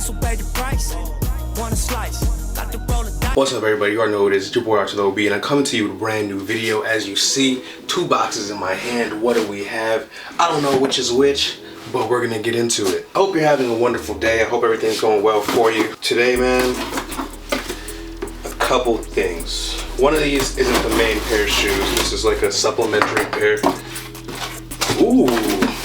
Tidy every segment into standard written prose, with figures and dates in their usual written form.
so pay the price. Want a slice? Got to roll the dice. What's up, everybody? You already know who it is. It's your boy Hussle Way, and I'm coming to you with a brand new video. As you see, 2 boxes in my hand. What do we have? I don't know which is which, but we're gonna get into it. I hope you're having a wonderful day. I hope everything's going well for you. Today, man, a couple things. One of these isn't the main pair of shoes. This is like a supplementary pair. Ooh,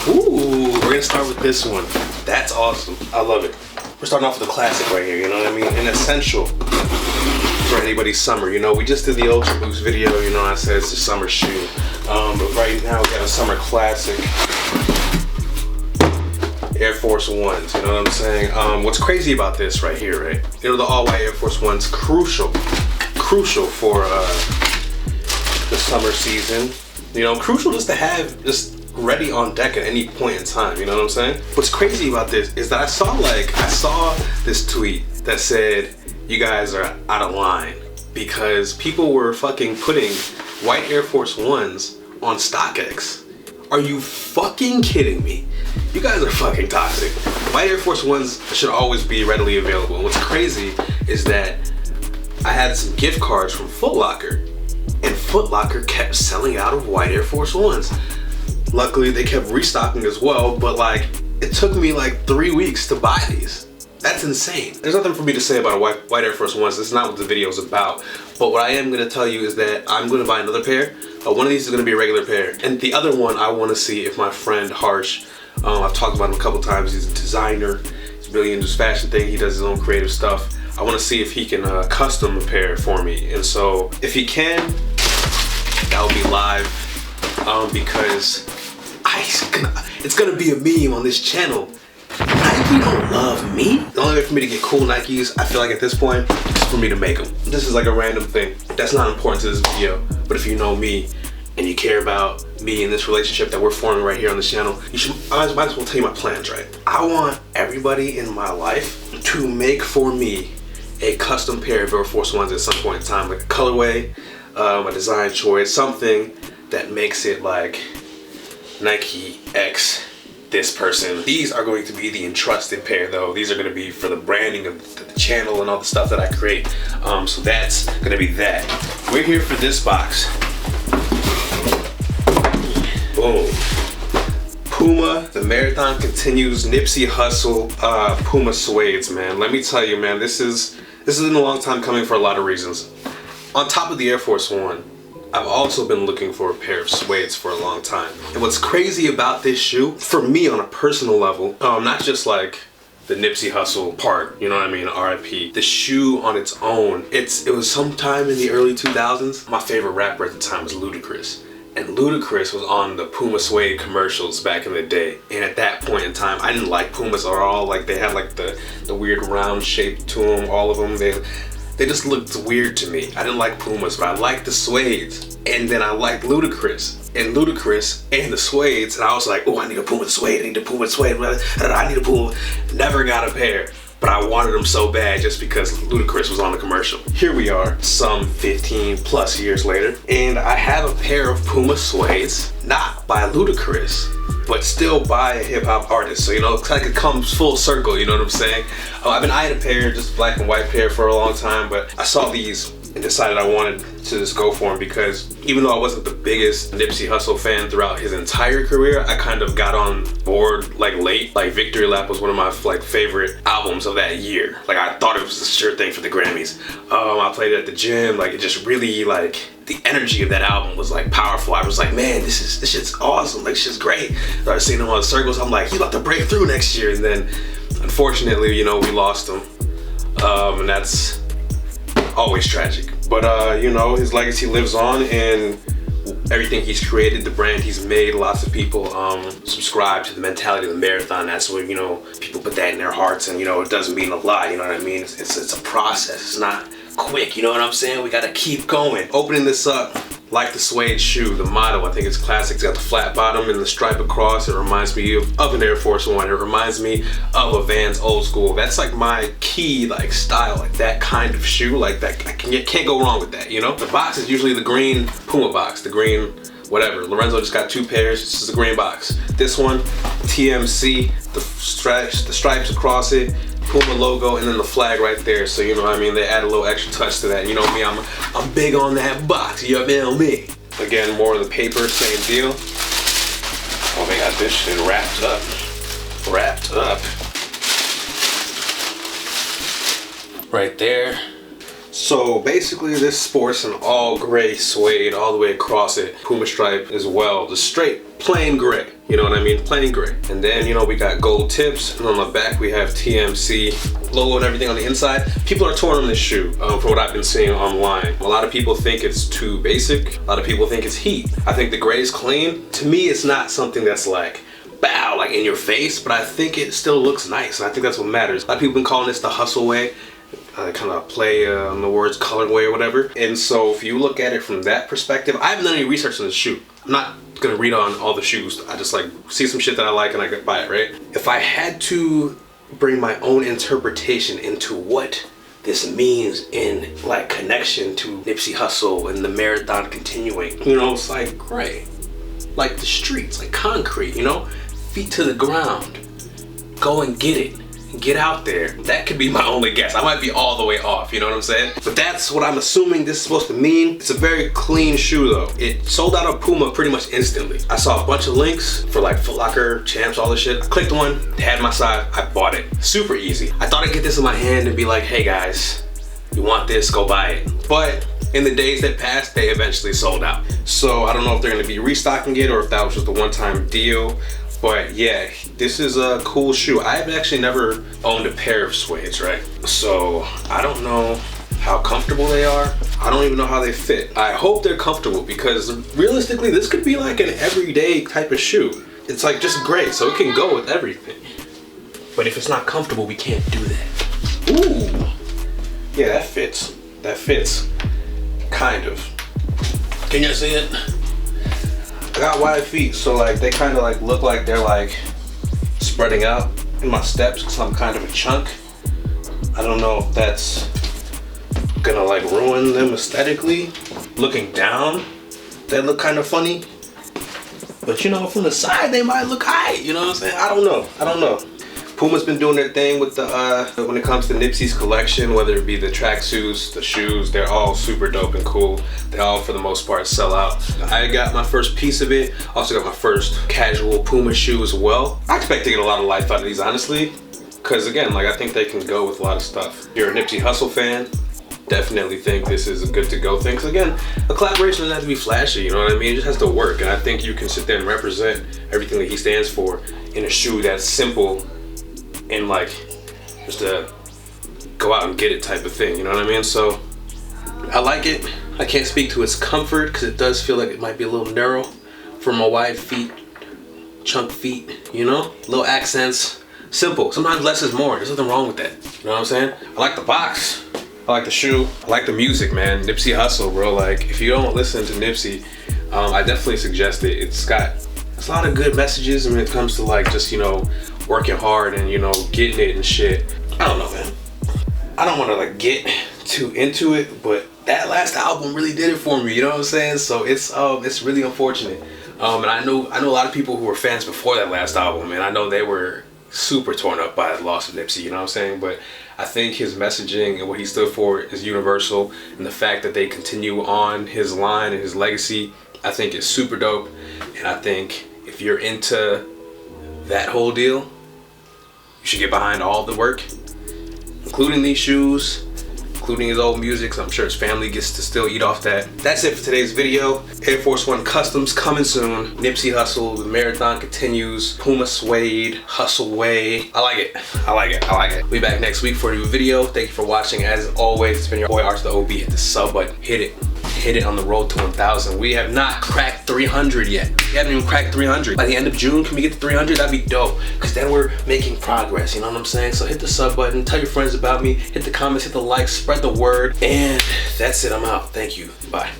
we're gonna start with this one. That's awesome. I love it. We're starting off with a classic right here, you know what I mean? An essential for anybody's summer. You know, we just did the Ultra Boost video, you know, I said it's a summer shoe. But right now we got a summer classic. Air Force Ones, you know what I'm saying? What's crazy about this right here, right? You know, the all-white Air Force Ones, crucial for the summer season. You know, crucial just to have just ready on deck at any point in time, you know what I'm saying? What's crazy about this is that I saw this tweet that said, you guys are out of line because people were fucking putting white Air Force Ones on StockX. Are you fucking kidding me? You guys are fucking toxic. White Air Force Ones should always be readily available. And what's crazy is that I had some gift cards from Foot Locker, and Foot Locker kept selling out of white Air Force Ones. Luckily, they kept restocking as well, but like, it took me like 3 weeks to buy these. That's insane. There's nothing for me to say about a white Air Force Ones. That's not what the video is about. But what I am gonna tell you is that I'm gonna buy another pair. One of these is gonna be a regular pair. And the other one, I wanna see if my friend Harsh, I've talked about him a couple times, he's a designer. He's really into this fashion thing. He does his own creative stuff. I wanna see if he can custom a pair for me. And so if he can, that'll be live because it's gonna be a meme on this channel. Nike don't love me. The only way for me to get cool Nikes, I feel like at this point, is for me to make them. This is like a random thing. That's not important to this video, but if you know me and you care about me and this relationship that we're forming right here on this channel, I might as well tell you my plans, right? I want everybody in my life to make for me a custom pair of Air Force Ones at some point in time, like a colorway, a design choice, something that makes it like Nike X this person. These are going to be the entrusted pair though. These are going to be for the branding of the channel and all the stuff that I create. So that's going to be that. We're here for this box. Boom. Puma, the marathon continues. Nipsey Hussle, Puma Suedes, man. Let me tell you, man, this has been a long time coming for a lot of reasons. On top of the Air Force One, I've also been looking for a pair of suedes for a long time. And what's crazy about this shoe, for me on a personal level, not just like the Nipsey Hussle part, you know what I mean, RIP. The shoe on its own, it was sometime in the early 2000s. My favorite rapper at the time was Ludacris. And Ludacris was on the Puma Suede commercials back in the day. And at that point in time, I didn't like Pumas at all. Like they had like the weird round shape to them, all of them. They just looked weird to me. I didn't like Pumas, but I liked the suedes. And then I liked Ludacris and the suedes. And I was like, oh, I need a Puma Suede, I need a Puma Suede, I need a Puma. Never got a pair, but I wanted them so bad just because Ludacris was on the commercial. Here we are, some 15 plus years later, and I have a pair of Puma Suedes, not by Ludacris, but still by a hip hop artist. So, you know, it's like it comes full circle, you know what I'm saying? I've been eyeing a pair, just black and white pair for a long time, but I saw these and decided I wanted to just go for them because even though I wasn't the biggest Nipsey Hussle fan throughout his entire career, I kind of got on board like late. Like Victory Lap was one of my like favorite albums of that year. Like I thought it was a sure thing for the Grammys. I played it at the gym. Like it just really like the energy of that album was like powerful. I was like, man, this shit's awesome. Like shit's great. I started seeing him on the circles. I'm like, he's about to break through next year. And then unfortunately, you know, we lost him. And that's always tragic. But you know, his legacy lives on, and everything he's created, the brand he's made, lots of people subscribe to the mentality of the marathon. That's where, you know, people put that in their hearts, and you know, it doesn't mean a lot, you know what I mean? It's a process. It's not quick, you know what I'm saying? We gotta keep going. Opening this up, like the suede shoe, the motto, I think it's classic. It's got the flat bottom and the stripe across. It reminds me of an Air Force One. It reminds me of a Vans Old School. That's like my key like style, like that kind of shoe, like that. I can't go wrong with that, you know? The box is usually the green Puma box, the green whatever. Lorenzo just got 2 pairs. This is the green box. This one, TMC, the stripes across it. Puma logo, and then the flag right there. So you know what I mean, they add a little extra touch to that. You know me, I'm big on that box. You feel me? Again, more of the paper, same deal. Oh, they got this shit wrapped up. Wrapped up. Right there. So basically this sports an all gray suede all the way across it. Puma stripe as well. The straight plain gray. You know what I mean? Plain gray. And then, you know, we got gold tips. And on the back we have TMC logo and everything on the inside. People are torn on this shoe from what I've been seeing online. A lot of people think it's too basic. A lot of people think it's heat. I think the gray is clean. To me, it's not something that's like, bow, like in your face, but I think it still looks nice. And I think that's what matters. A lot of people have been calling this the Hussle Way. Kind of play on the words colorway or whatever. And so if you look at it from that perspective, I haven't done any research on the shoe. I'm not gonna read on all the shoes. I just like see some shit that I like and I could buy it, right? If I had to bring my own interpretation into what this means in like connection to Nipsey Hussle and the marathon continuing, you know, it's like gray, like the streets, like concrete, you know, feet to the ground, go and get it. Get out there. That could be my only guess. I might be all the way off, you know what I'm saying? But that's what I'm assuming this is supposed to mean. It's a very clean shoe though. It sold out of Puma pretty much instantly. I saw a bunch of links for like Foot Locker, Champs, all this shit. I clicked one, they had my size, I bought it. Super easy. I thought I'd get this in my hand and be like, hey guys, you want this, go buy it. But in the days that passed, they eventually sold out. So I don't know if they're gonna be restocking it or if that was just a one-time deal. But yeah, this is a cool shoe. I've actually never owned a pair of suedes, right? So I don't know how comfortable they are. I don't even know how they fit. I hope they're comfortable because realistically, this could be like an everyday type of shoe. It's like just gray, so it can go with everything. But if it's not comfortable, we can't do that. Ooh, yeah, that fits. That fits, kind of. Can you see it? I got wide feet, so like they kind of like look like they're like spreading out in my steps because I'm kind of a chunk. I don't know if that's gonna like ruin them aesthetically. Looking down, they look kind of funny. But you know, from the side they might look high, you know what I'm saying? I don't know. Puma's been doing their thing with the when it comes to Nipsey's collection, whether it be the tracksuits, the shoes, they're all super dope and cool. They all, for the most part, sell out. I got my first piece of it. Also got my first casual Puma shoe as well. I expect to get a lot of life out of these, honestly. Because again, like I think they can go with a lot of stuff. If you're a Nipsey Hussle fan, definitely think this is a good to go thing. Because again, a collaboration doesn't have to be flashy, you know what I mean? It just has to work. And I think you can sit there and represent everything that he stands for in a shoe that's simple and like just a go out and get it type of thing, you know what I mean? So I like it. I can't speak to its comfort because it does feel like it might be a little narrow for my wide feet, chunk feet, you know? Little accents, simple. Sometimes less is more. There's nothing wrong with that, you know what I'm saying? I like the box, I like the shoe, I like the music, man. Nipsey Hussle, bro. Like if you don't listen to Nipsey, I definitely suggest it. It's got a lot of good messages when it comes to like just, you know, working hard and, you know, getting it and shit. I don't know, man. I don't want to like get too into it, but that last album really did it for me, you know what I'm saying? So it's really unfortunate. And I know a lot of people who were fans before that last album, and I know they were super torn up by the loss of Nipsey, you know what I'm saying? But I think his messaging and what he stood for is universal, and the fact that they continue on his line and his legacy, I think is super dope. And I think if you're into that whole deal, you should get behind all the work, including these shoes, including his old music, so I'm sure his family gets to still eat off that. That's it for today's video. Air Force One Customs coming soon. Nipsey Hussle, the marathon continues. Puma Suede, Hussle Way. I like it. I like it. I like it. We'll be back next week for a new video. Thank you for watching. As always, it's been your boy Arch the OB. Hit the sub button. Hit it. Hit it on the road to 1,000. We have not cracked 300 yet. We haven't even cracked 300. By the end of June, can we get to 300? That'd be dope. Because then we're making progress, you know what I'm saying? So hit the sub button, tell your friends about me, hit the comments, hit the likes, spread the word. And that's it, I'm out. Thank you. Bye.